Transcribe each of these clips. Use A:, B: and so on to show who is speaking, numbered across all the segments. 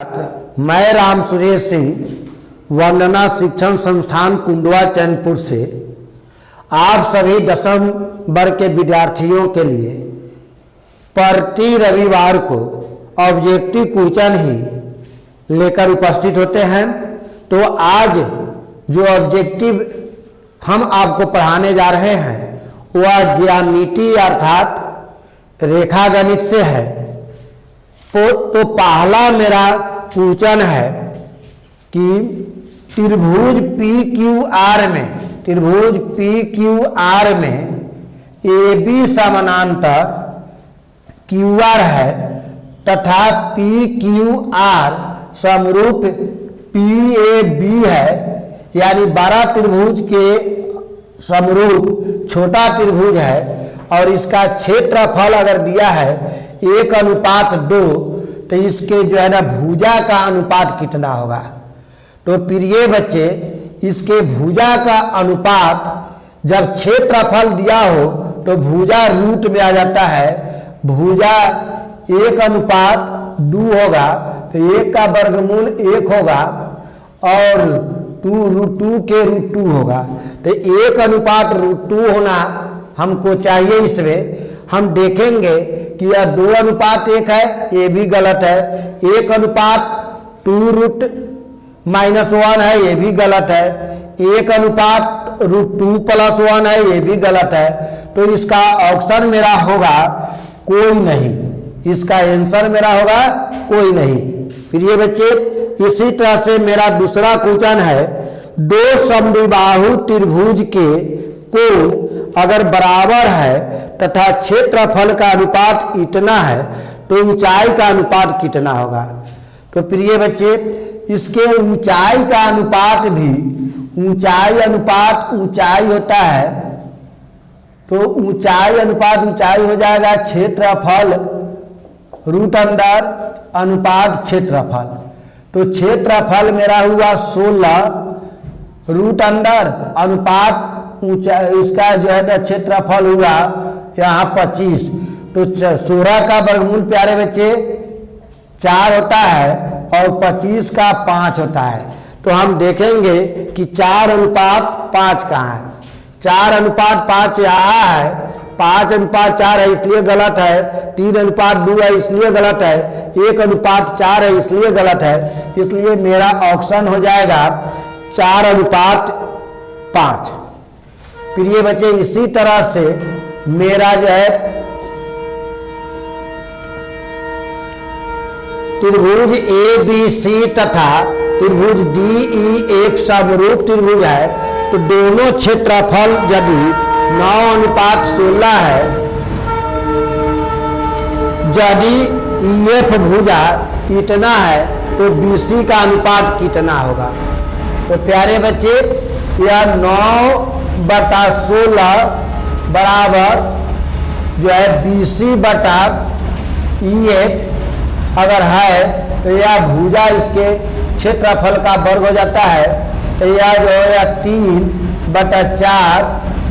A: मैं राम सुरेश सिंह वंदना शिक्षण संस्थान कुंडवा चैनपुर से आप सभी 10वीं वर्ग के विद्यार्थियों के लिए प्रति रविवार को ऑब्जेक्टिव क्वेश्चन ही लेकर उपस्थित होते हैं। तो आज जो ऑब्जेक्टिव हम आपको पढ़ाने जा रहे हैं वह ज्यामिति अर्थात रेखा गणित से है। तो पहला मेरा क्वेश्चन है कि त्रिभुज पी क्यू आर में ए बी समानांतर क्यू आर है तथा पी क्यू आर समरूप पी ए बी है, यानी बड़ा त्रिभुज के समरूप छोटा त्रिभुज है और इसका क्षेत्रफल अगर दिया है 1:2 तो इसके जो है ना भुजा का अनुपात कितना होगा। तो प्रिय बच्चे, इसके भुजा का अनुपात जब क्षेत्रफल दिया हो तो भुजा रूट में आ जाता है। भुजा 1:2 होगा तो 1 का वर्गमूल 1 होगा और 2√2 के √2 होगा। तो 1:2 होना हमको चाहिए। इसमें हम देखेंगे कि यह 2:1 है, ये भी गलत है। 1:2√-1 है, ये भी गलत है। 1:√2+1 है, ये भी गलत है। तो इसका ऑप्शन मेरा होगा कोई नहीं, इसका आंसर मेरा होगा कोई नहीं। प्रिय बच्चे, इसी तरह से मेरा दूसरा क्वेश्चन है, दो समद्विबाहु त्रिभुज के कोण अगर बराबर है तथा क्षेत्रफल का अनुपात इतना है तो ऊंचाई का अनुपात कितना होगा। तो प्रिय बच्चे, इसके ऊंचाई का अनुपात भी ऊंचाई होता है। तो ऊंचाई हो जाएगा क्षेत्रफल √अंडर अनुपात क्षेत्रफल। तो क्षेत्रफल मेरा हुआ 16 √अंडर अनुपात ऊंचाई, इसका जो है ना क्षेत्रफल हुआ यहाँ 25। तो 16 का वर्गमूल प्यारे बच्चे 4 होता है और 25 का 5 होता है। तो हम देखेंगे कि 4:5 कहाँ है। 4:5 यहाँ है, 5:4 है इसलिए गलत है, 3:2 है इसलिए गलत है, 1:4 है इसलिए गलत है। इसलिए मेरा ऑप्शन हो जाएगा 4:5। प्रिय बच्चे, इसी तरह से मेरा जो है त्रिभुज ABC तथा त्रिभुज DEF समरूप त्रिभुज है। तो दोनों क्षेत्रफल यदि 9:16 है, यदि EF भुजा इतना है तो BC का अनुपात कितना होगा। तो प्यारे बच्चे, यह 9/16 बराबर जो है BC/EF अगर है तो यह भुजा इसके क्षेत्रफल का वर्ग हो जाता है। तो यह जो है 3/4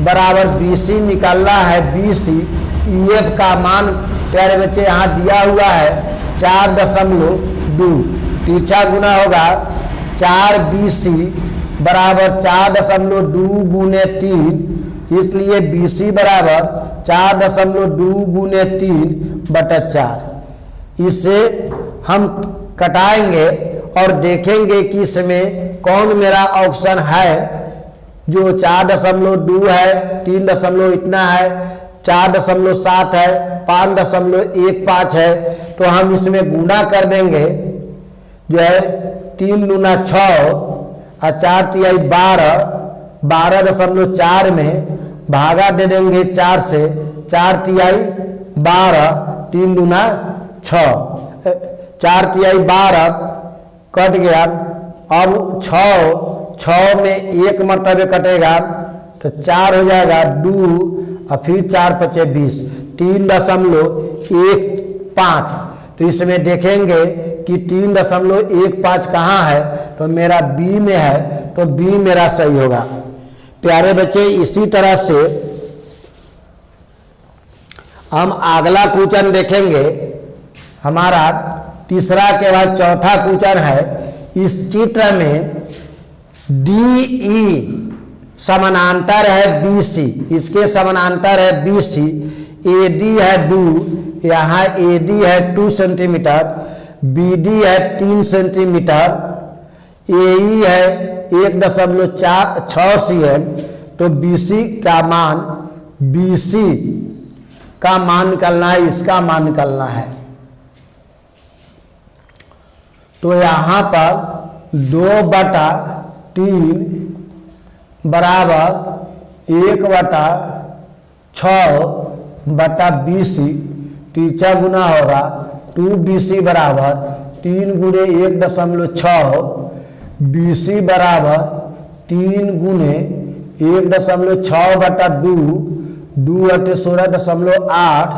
A: बराबर BC निकालना है। BC EF का मान प्यारे बच्चे यहाँ दिया हुआ है 4.2, तिरछा गुना होगा 4BC बराबर 4.2 × 3, इसलिए BC बराबर 4.2 × 3/4। इससे हम कटाएंगे और देखेंगे कि इसमें कौन मेरा ऑप्शन है जो 4.2 है, 3 इतना है, 4.7 है, 5.15 है। तो हम इसमें गुणा कर देंगे, जो है 3 दूना 6 और 4 12, 12.4 में भागा दे देंगे 4 से, 4 12, 3 दूना 6, 4 12 कट गया। अब 6 में 1 मरतबे कटेगा तो 4 हो जाएगा 2 और फिर 4×5 = 20, 3.15। तो इसमें देखेंगे कि 3.15 कहाँ है, तो मेरा B में है, तो B मेरा सही होगा। प्यारे बच्चे, इसी तरह से हम अगला क्वेश्चन देखेंगे। हमारा तीसरा के बाद चौथा क्वेश्चन है, इस चित्र में डी ई समानांतर है बी सी, इसके समानांतर है बी सी, ए डी है 2, यहाँ ए डी है 2 सेंटीमीटर, बी डी है 3 सेंटीमीटर, ए ई है 1.6 cm, तो बी सी का मान, बी सी का मान निकालना है, इसका मान निकालना है। तो यहाँ पर 2/3 बराबर 1/6/BC, तीसरा गुना होगा 2BC बराबर 3 गुणे 1.6, BC बराबर 3 गुणे 1.6/2, 2 × 16.8,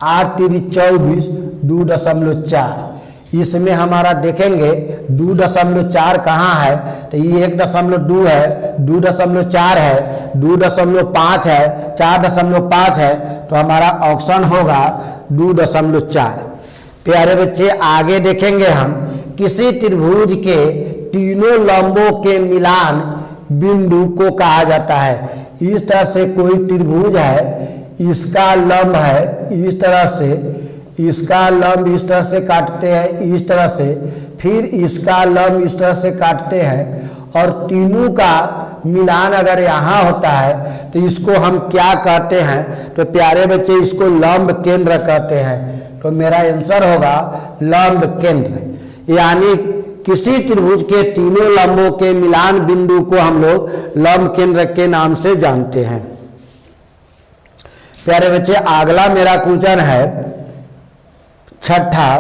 A: 8 × 24, 2.4। इसमें हमारा देखेंगे 2.4 कहाँ है, तो ये 1.2 है, 2.4 है, 2.5 है, 4.5 है, तो हमारा ऑप्शन होगा 2.4। प्यारे बच्चे आगे देखेंगे हम, किसी त्रिभुज के तीनों लंबों के मिलान बिंदु को कहा जाता है। इस तरह से कोई त्रिभुज है, इसका लंब है इस तरह से, इसका लंब इस तरह से काटते हैं, इस तरह से, फिर इसका लंब इस तरह से काटते हैं, और तीनों का मिलान अगर यहाँ होता है तो इसको हम क्या कहते हैं, तो प्यारे बच्चे इसको लंब केंद्र कहते हैं। तो मेरा आंसर होगा लंब केंद्र, यानी किसी त्रिभुज के तीनों लंबों के मिलान बिंदु को हम लोग लंब केंद्र के नाम से जानते हैं। प्यारे बच्चे अगला मेरा क्वेश्चन है छठा,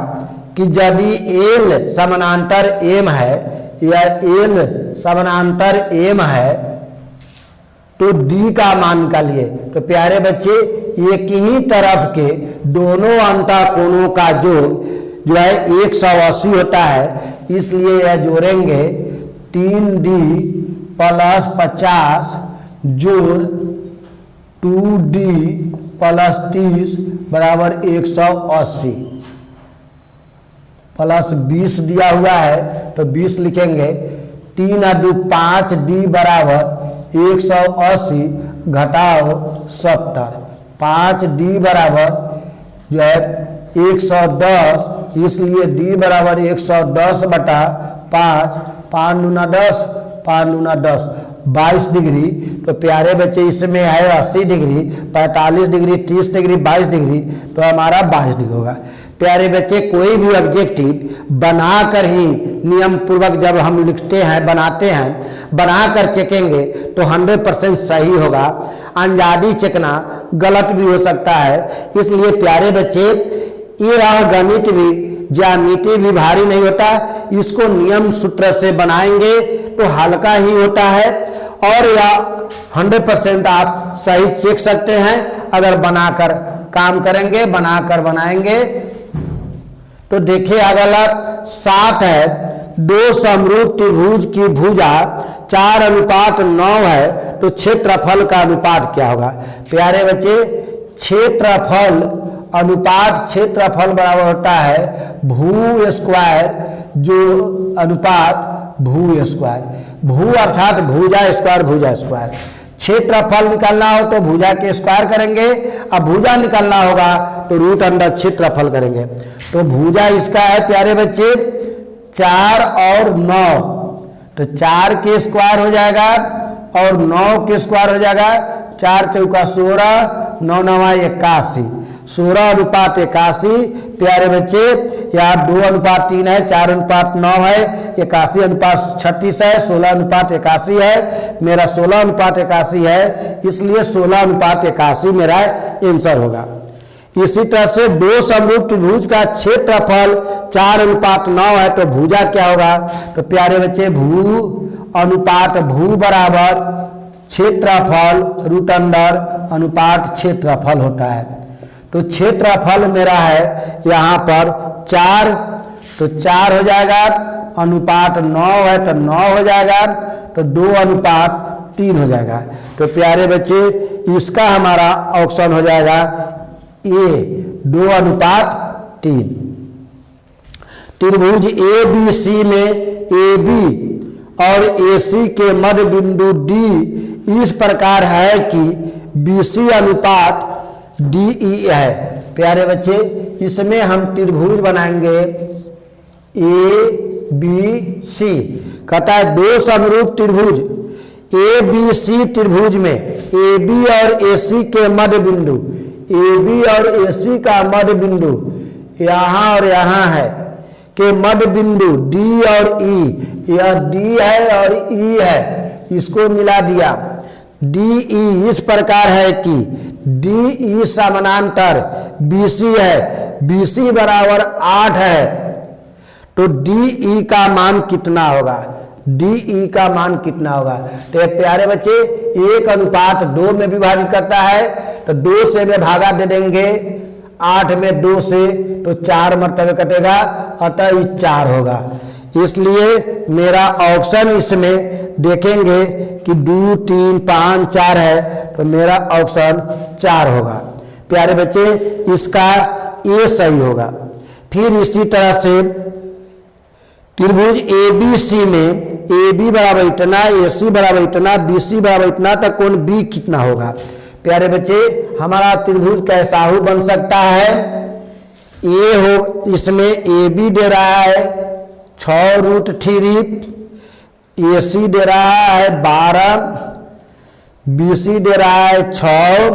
A: कि यदि एल समानांतर एम है, या एल समानांतर एम है, तो डी का मान निकालिए। तो प्यारे बच्चे एक ही तरफ के दोनों अंतःकोणों का जो है 180 होता है, इसलिए यह जोड़ेंगे 3D + 50 जोड़ 2D + 30 बराबर 180, प्लस 20 दिया हुआ है तो 20 लिखेंगे, 3 × 2 5D बराबर 180 घटाओ 70, 5D बराबर जो है 110, इसलिए D बराबर 110/5, 5 × 10, 5 × 10 22 डिग्री। तो प्यारे बच्चे इसमें है 80 डिग्री, 45 डिग्री, 30 डिग्री, 22 डिग्री, तो हमारा 22 डिग्री होगा। प्यारे बच्चे कोई भी ऑब्जेक्टिव बनाकर ही नियम पूर्वक जब हम लिखते हैं, बनाते हैं, बनाकर चेकेंगे तो 100% सही होगा। अंजादी चेकना गलत भी हो सकता है। इसलिए प्यारे बच्चे ये गणित भी, ज्यामिति भी भारी नहीं होता, इसको नियम सूत्र से बनाएंगे तो हल्का ही होता है, और या 100% आप सही चेक सकते हैं अगर बनाकर काम करेंगे, बनाकर बनाएंगे। तो देखिए अगला 7 है, 2 समरूप त्रिभुज की भुजा 4:9 है, तो क्षेत्रफल का अनुपात क्या होगा। प्यारे बच्चे क्षेत्रफल अनुपात, क्षेत्रफल बराबर होता है भू स्क्वायर जो अनुपात भू स्क्वायर, भू अर्थात भुजा स्क्वायर, भुजा स्क्वायर। क्षेत्रफल निकालना हो तो भुजा के स्क्वायर करेंगे, अब भुजा निकालना होगा तो √अंडर क्षेत्रफल करेंगे। तो भुजा इसका है प्यारे बच्चे 4 और 9, तो 4 के स्क्वायर हो जाएगा और 9 के स्क्वायर हो जाएगा, 4 चौका 16, 9 9 81, 16:81। प्यारे बच्चे यहाँ 2:3 है, 4:9 है, 81:36 है, 16:81 है, मेरा 16:81 है, इसलिए 16:81 मेरा आंसर होगा। इसी तरह से 2 समरूप त्रिभुज का क्षेत्रफल 4:9 है, तो भुजा क्या होगा। तो प्यारे बच्चे भू अनुपात भू बराबर क्षेत्रफल √अंडर अनुपात क्षेत्रफल होता है। तो क्षेत्रफल मेरा है यहाँ पर 4, तो 4 हो जाएगा, अनुपात 9 है तो 9 हो जाएगा, तो 2:3 हो जाएगा। तो प्यारे बच्चे इसका हमारा ऑप्शन हो जाएगा ए 2:3। त्रिभुज ए बी सी में ए बी और ए सी के मध्य बिंदु डी इस प्रकार है कि बी सी अनुपात डी ई है। प्यारे बच्चे, इसमें हम त्रिभुज बनाएंगे ए बी सी। कहता है दो समरूप त्रिभुज ए बी सी त्रिभुज में ए बी और ए सी के मध्य बिंदु, ए बी और ए सी का मध्य बिंदु यहाँ और यहाँ है के मध्य बिंदु डी और ई, यह डी है और ई है, इसको मिला दिया। डी ई इस प्रकार है कि डी ई समानांतर बी सी है, बी सी बराबर 8 है, तो डी ई का मान कितना होगा? डी ई का मान कितना होगा? तो ये प्यारे बच्चे 1:2 में विभाजित करता है, तो 2 से में भागा दे देंगे, 8 में 2 से तो 4 मरतबे कटेगा, अतः 4 होगा। इसलिए मेरा ऑप्शन इसमें देखेंगे कि 2, 3, 5, 4 है, तो मेरा ऑप्शन 4 होगा। प्यारे बच्चे, इसका ए सही होगा। फिर इसी तरह से त्रिभुज ए बी सी में ए बी बराबर इतना, ए सी बराबर इतना, बी सी बराबर इतना, तो कोण बी कितना होगा? प्यारे बच्चे, हमारा त्रिभुज कैसा हो बन सकता है? ए हो, इसमें ए बी दे रहा है 6√3, ए सी दे रहा है 12, बी सी दे रहा है 6,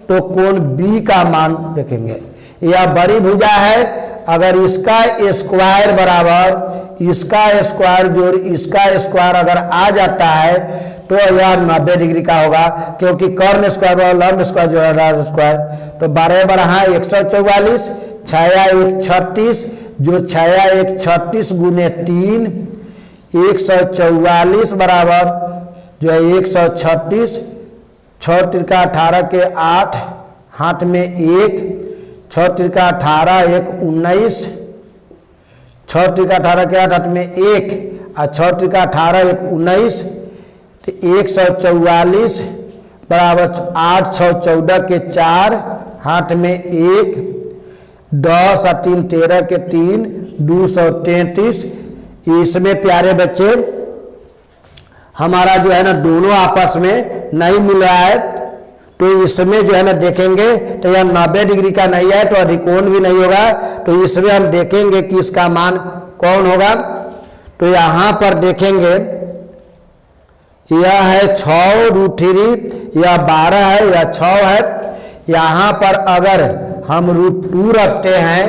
A: तो कोण बी का मान देखेंगे। यह बड़ी भुजा है, अगर इसका स्क्वायर बराबर इसका स्क्वायर जोड़ इसका स्क्वायर अगर आ जाता है तो यह 90 डिग्री का होगा, क्योंकि कर्ण स्क्वायर और लंब स्क्वायर जोड़ा स्क्वायर, तो 12 बढ़ा 144, 6 1 36, जो 6 1 36 गुने 3 144 बराबर जो है 136, 6 त्रिका 18 के 8, हाथ में 1, 6 त्रिका 18 1 19, 6 त्रिका 18 के 8 हाथ में 1 और 6 त्रिका 18 1 19, तो 144 बराबर 8 6 14 के 4, हाथ में 1, 10 और 3 13 के 3, 233। इसमें प्यारे बच्चे हमारा जो है ना दोनों आपस में नहीं मिल रहा है, तो इसमें जो है ना देखेंगे तो यह 90 डिग्री का नहीं है, तो अधिकोण भी नहीं होगा, तो इसमें हम देखेंगे कि इसका मान कौन होगा। तो यहाँ पर देखेंगे यह है 6√3, यह 12 है, यह 6 है। यहाँ पर अगर हम √2 रखते हैं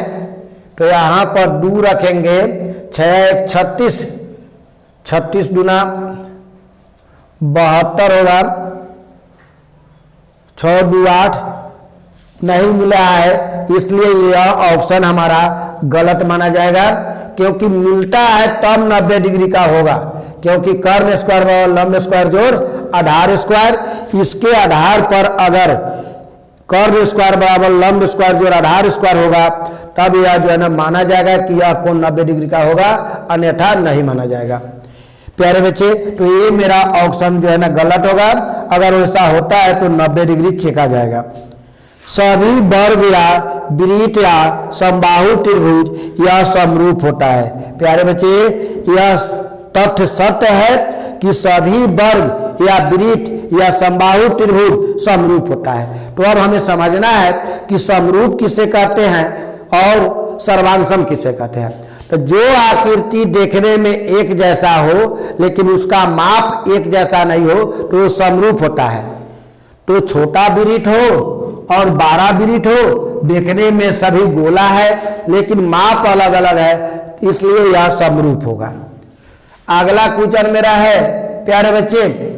A: तो यहाँ पर 2 रखेंगे, 6 1 36, 36 दूना 72 होगा, 6 2 8 नहीं मिला है, इसलिए यह ऑप्शन हमारा गलत माना जाएगा, क्योंकि मिलता है तब 90 डिग्री का होगा, क्योंकि कर्ण स्क्वायर बराबर लंब स्क्वायर जोड़ आधार स्क्वायर, इसके आधार पर अगर कर्ण स्क्वायर बराबर लंब स्क्वायर जोड़ आधार स्क्वायर होगा तब यह जो है ना माना जाएगा कि यह कोण 90 डिग्री का होगा, अन्यथा नहीं माना जाएगा। प्यारे बच्चे, तो ये मेरा ऑप्शन जो है ना गलत होगा। अगर वैसा होता है तो 90 डिग्री चेका जाएगा। सभी वर्ग या वृत्त या समबाहु त्रिभुज यह समरूप होता है। प्यारे बच्चे, यह तथ्य सत्य है कि सभी वर्ग या वृत्त या समबाहु त्रिभुज समरूप होता है। तो अब हमें समझना है कि समरूप किसे कहते हैं और सर्वांशम किसे कहते हैं। तो जो आकृति देखने में एक जैसा हो लेकिन उसका माप एक जैसा नहीं हो तो वो समरूप होता है। तो छोटा वृत्त हो और 12 वृत्त हो, देखने में सभी गोला है लेकिन माप अलग अलग है, इसलिए यह समरूप होगा। अगला क्वेश्चन मेरा है प्यारे बच्चे,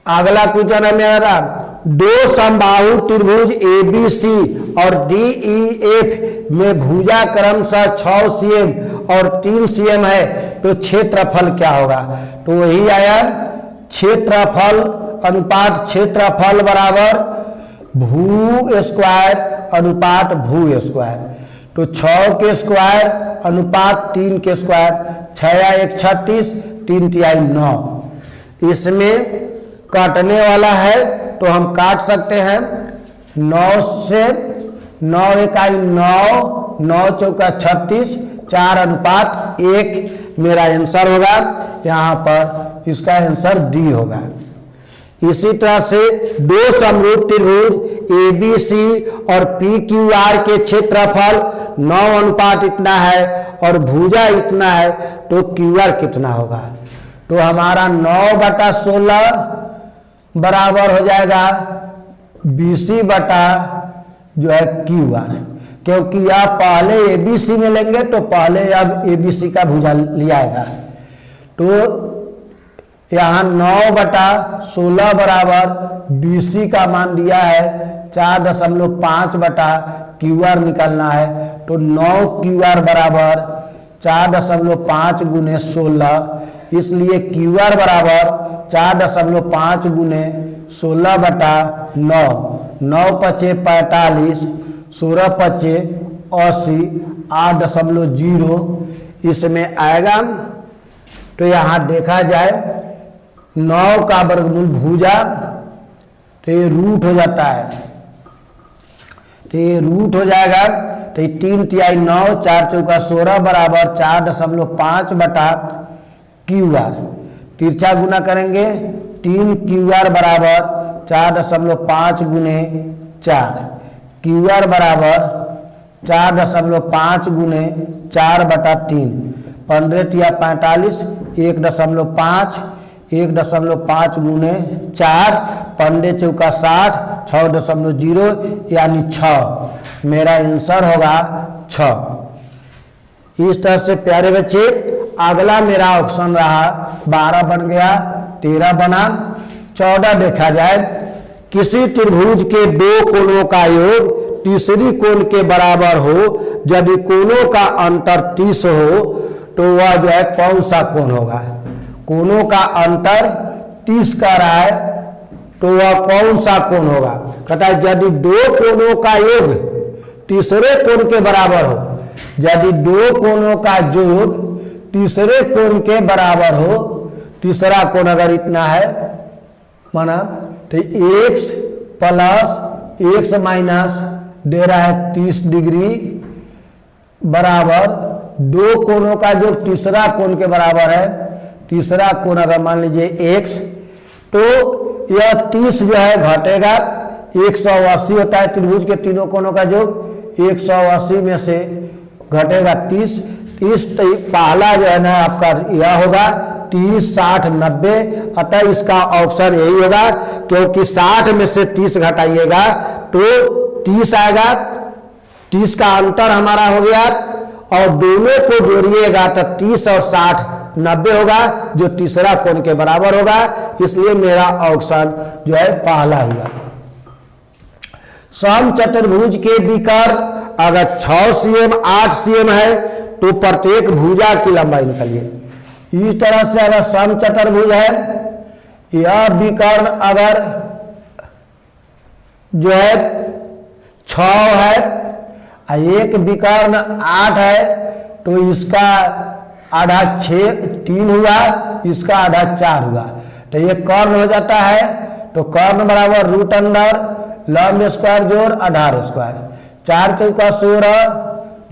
A: अगला क्वेश्चन है मेरा, दो समबाहु त्रिभुज ए बी सी और डी ई एफ में भुजा क्रमशः 6 cm और 3 cm है, तो क्षेत्रफल क्या होगा? तो वही आया, क्षेत्रफल अनुपात क्षेत्रफल बराबर भू स्क्वायर अनुपात भू स्क्वायर। तो 6 के स्क्वायर अनुपात 3 के स्क्वायर, 6 या 1 36, 3 तिहाई 9। इसमें काटने वाला है तो हम काट सकते हैं 9 से, 9 इकाई 9, 9 चौका 36, 4 अनुपात 1 मेरा आंसर होगा। यहाँ पर इसका आंसर डी होगा। इसी तरह से दो समरूप त्रिभुज ABC और PQR के क्षेत्रफल 9 अनुपात इतना है और भुजा इतना है, तो QR कितना होगा? तो हमारा 9/16 बराबर हो जाएगा BC बटा जो है QR, क्योंकि आप पहले ABC में लेंगे तो पहले अब ABC का भुजा लिया आएगा। तो यहाँ 9/16 बराबर BC का मान दिया है 4.5 बटा QR निकालना है, तो 9 QR बराबर 4.5 गुने 16, इसलिए QR बराबर 4.5 गुने 16 बटा 9, 9 पचे 45, 16 पचे 80, 8.0 इसमें आएगा। तो यहाँ देखा जाए 9 का वर्गमूल भुजा, तो ये रूट हो जाता है, तो ये रूट हो जाएगा। तो 3 तिहाई 9, 4 चौका 16 बराबर 4.5 बटा QR। तिरछा गुना करेंगे 3 QR बराबर 4.5 गुने 4, QR बराबर 4.5 गुने 4 बटा 3, 15 तिया 45, 1.5, 1.5 गुने 4, 15 चौका 60, 6.0 यानी 6 मेरा आंसर होगा 6। इस तरह से प्यारे बच्चे अगला मेरा ऑप्शन रहा 12 बन गया, 13 बना। 14 देखा जाए, किसी त्रिभुज के दो कोणों का योग तीसरी कोण के बराबर हो, यदि कोणों का अंतर 30 हो तो वह जो है कौन सा कोण होगा? कोणों का अंतर 30 का रहा है तो वह कौन सा कोण होगा? कहता है यदि दो कोणों का योग तीसरे कोण के बराबर हो, यदि दो कोणों का योग तीसरे कोण के बराबर हो, तीसरा कोण अगर इतना है माना तो x प्लस x माइनस दे रहा है 30 डिग्री बराबर दो कोणों का जो तीसरा कोण के बराबर है, तीसरा कोण अगर मान लीजिए x, तो यह 30 जो है घटेगा, 180 होता है त्रिभुज के तीनों कोणों का योग, 180 में से घटेगा 30, पहला जो है ना आपका यह होगा 30, 60, 90, अतः इसका ऑप्शन यही होगा, क्योंकि 60 में से 30 घटाइएगा तो 30 आएगा, 30 का अंतर हमारा हो गया और दोनों को जोड़िएगा तो 30 और 60 90 होगा, जो तीसरा कोण के बराबर होगा, इसलिए मेरा ऑप्शन जो है पहला हुआ। सम चतुर्भुज के विकर्ण अगर 6 cm 8 cm है तो प्रत्येक भुजा की लंबाई निकालिए। इस तरह से अगर सम चतुर्भुज है, यह विकर्ण अगर जो है 6 है, एक विकर्ण 8 है, तो इसका आधा 3 हुआ, इसका आधा 4 हुआ, तो ये कर्ण हो जाता है। तो कर्ण बराबर रूट अंडर लंब स्क्वायर जोड़ आधार स्क्वायर, 4 चौका 16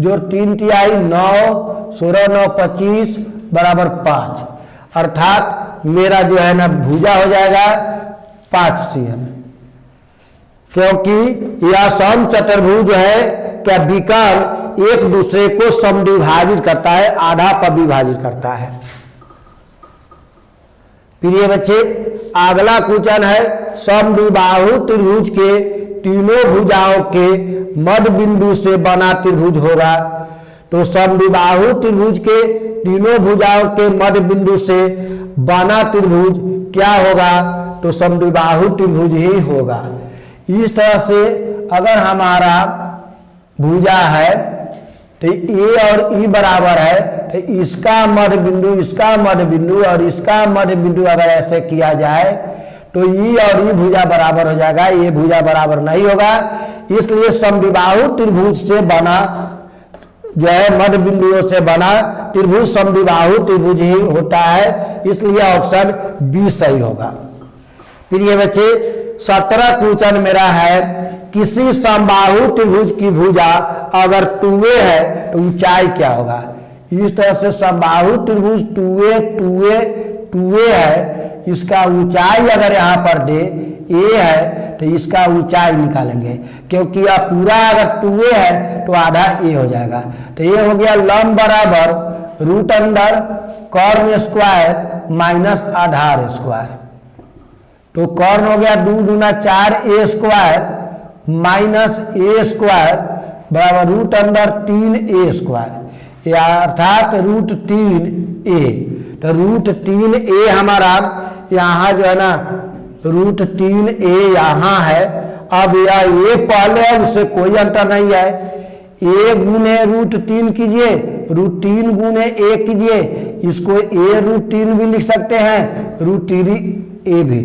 A: जोड़ 3 तिहाई 9, 16 9 25 बराबर 5, अर्थात मेरा जो है ना भुजा हो जाएगा 5 cm, क्योंकि यह सम चतुर्भुज है क्या विकर्ण एक दूसरे को समद्विभाजित करता है, आधा पर विभाजित करता है। प्रिय बच्चे अगला क्वेश्चन है समद्विबाहु त्रिभुज के तीनों भुजाओं के मध्य बिंदु से बना त्रिभुज होगा। तो समद्विबाहु त्रिभुज के तीनों भुजाओं के मध्य बिंदु से बना त्रिभुज क्या होगा? तो समद्विबाहु त्रिभुज ही होगा। इस तरह से अगर हमारा भुजा है तो ए और ई बराबर है, तो इसका मध्य बिंदु, इसका मध्य बिंदु और इसका मध्य बिंदु अगर ऐसे किया जाए तो ई और ई भुजा बराबर हो जाएगा, ये भुजा बराबर नहीं होगा। इसलिए समद्विबाहु त्रिभुज से बना जो है मध्य बिंदुओं से बना त्रिभुज समद्विबाहु त्रिभुज ही होता है, इसलिए ऑप्शन बी सही होगा। फिर ये बच्चे 17 क्वेश्चन मेरा है, किसी समबाहु त्रिभुज की भुजा अगर 2a है तो ऊंचाई क्या होगा। इस तरह से समबाहु त्रिभुज 2a है, इसका ऊंचाई अगर यहाँ पर दे a है तो इसका ऊंचाई निकालेंगे, क्योंकि यह पूरा अगर 2a है तो आधा a हो जाएगा। तो ये हो गया लंब बराबर रूट अंडर कॉर्न स्क्वायर माइनस आधार स्क्वायर। तो कॉर्न हो गया 2 दूना 4a square minus a square बराबर रूट अंडर 3a स्क्वायर, या अर्थात रूट 3a। तो रूट 3a हमारा यहाँ जो है ना रूट 3a यहाँ है। अब यह a पहले है, उससे कोई अंतर नहीं है। a गुने रूट 3 कीजिए, रूट 3 गुने a कीजिए, इसको a रूट 3 भी लिख सकते हैं, रूट 3a भी।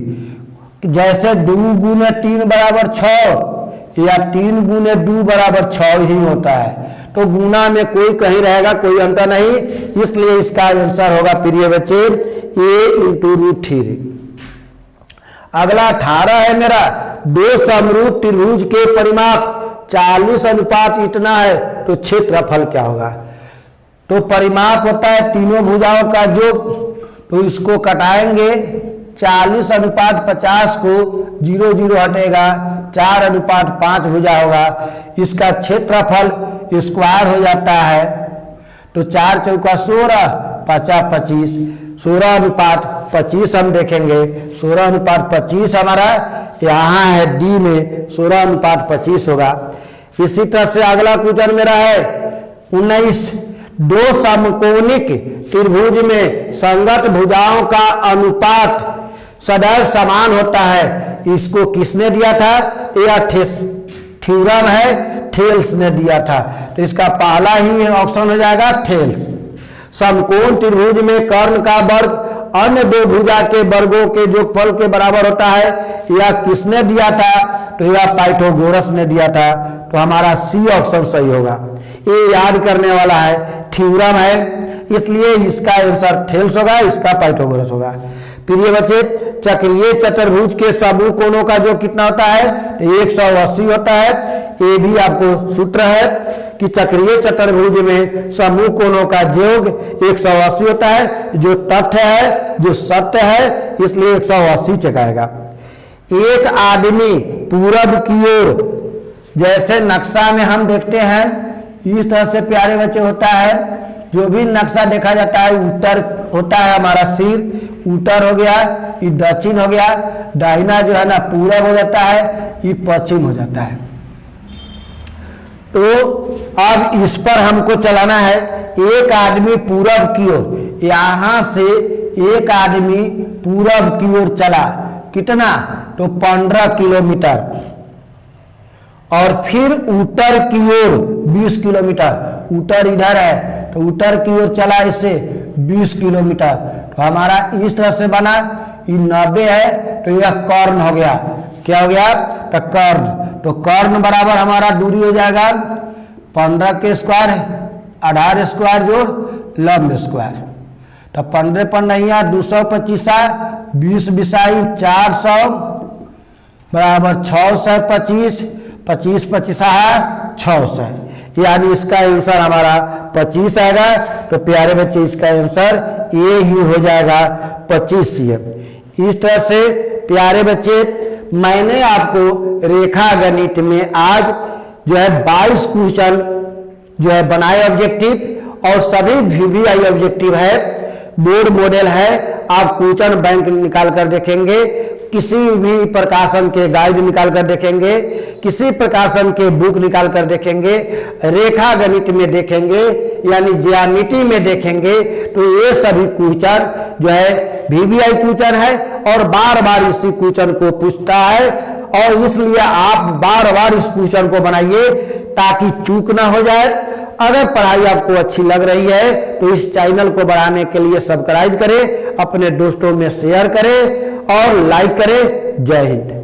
A: जैसे 2 गुने 3 बराबर 6 या 3 गुने 2 बराबर 6 ही होता है। तो गुना में कोई कहीं रहेगा, कोई अंतर नहीं, इसलिए इसका आंसर होगा प्रिय बच्चे a इंटू रूट 3। अगला 18 है मेरा, 2 समरूप त्रिभुज के परिमाप 40 अनुपात इतना है तो क्षेत्रफल क्या होगा। तो परिमाप होता है तीनों भुजाओं का योग, तो इसको कटाएंगे 40 अनुपात 50 को 0 0 हटेगा, 4 अनुपात 5 भुजा होगा। इसका क्षेत्रफल स्क्वायर हो जाता है, तो 4 चौका 16 50 25, 16 अनुपात 25 हम देखेंगे। 16 अनुपात 25 हमारा यहाँ है डी में, 16 अनुपात 25 होगा। इसी तरह से अगला क्वेश्चन मेरा है 19, 2 समकोणिक त्रिभुज में संगत भुजाओं का अनुपात सदैव समान होता है, इसको किसने दिया था। यह थ्योरम है, थेल्स ने दिया था। तो इसका पहला ही ऑप्शन हो जाएगा थेल्स। समकोण त्रिभुज में कर्ण का वर्ग अन्य 2 भुजा के वर्गों के योगफल के बराबर होता है, यह किसने दिया था। तो यह पाइथागोरस ने दिया था। तो हमारा सी ऑप्शन सही होगा। ये याद करने वाला है, थ्योरम है, इसलिए इसका आंसर थेल्स होगा, इसका पाइथागोरस होगा। फिर ये बच्चे चक्रीय चतुर्भुज के समूह कोणों का जो कितना होता है, 180 होता है। ये भी आपको सूत्र है कि चक्रीय चतुर्भुज में समूह कोणों का योग 180 होता है। जो तथ्य है, जो सत्य है, इसलिए 180 चकाएगा। एक आदमी पूरब की ओर, जैसे नक्शा में हम देखते हैं इस तरह से प्यारे बच्चे होता है। जो भी नक्शा देखा जाता है, उत्तर होता है हमारा सिर, उत्तर हो गया, ये दक्षिण हो गया, दाहिना जो है ना पूरब हो जाता है, ये पश्चिम हो जाता है। तो अब इस पर हमको चलाना है। एक आदमी पूरब की ओर, यहां से एक आदमी पूरब की ओर चला, कितना, तो 15 किलोमीटर, और फिर उत्तर की ओर 20 किलोमीटर। उत्तर इधर है तो उत्तर की ओर चला इससे 20 किलोमीटर। तो हमारा इस तरह से बना, ये 90 है, तो यह कर्ण हो गया। क्या हो गया, तो कर्ण। तो कर्ण बराबर हमारा दूरी हो जाएगा 15 के स्क्वायर, आधार स्क्वायर जोड़ लंब स्क्वायर। तो 15 पर नहीं है, 225, 20 बिसाई 400 बराबर 625, 25 25 है 600, यानी इसका आंसर हमारा 25 आएगा। तो प्यारे बच्चे इसका आंसर ये ही हो जाएगा 25 CM। इस तरह से प्यारे बच्चे मैंने आपको रेखा गणित में आज जो है 22 क्वेश्चन जो है बनाए ऑब्जेक्टिव, और सभी VBI ऑब्जेक्टिव है, बोर्ड मॉडल है। आप क्वेश्चन बैंक निकाल कर देखेंगे, किसी भी प्रकाशन के गाइड निकाल कर देखेंगे, किसी प्रकाशन के बुक निकाल कर देखेंगे, रेखा गणित में देखेंगे, यानी ज्यामिति में देखेंगे, तो ये सभी क्वेश्चन जो है VBI क्वेश्चन है और बार बार इसी क्वेश्चन को पूछता है। और इसलिए आप बार बार इस क्वेश्चन को बनाइए ताकि चूक ना हो जाए। अगर पढ़ाई आपको अच्छी लग रही है तो इस चैनल को बढ़ाने के लिए सब्सक्राइब करें, अपने दोस्तों में शेयर करें और लाइक करें। जय हिंद।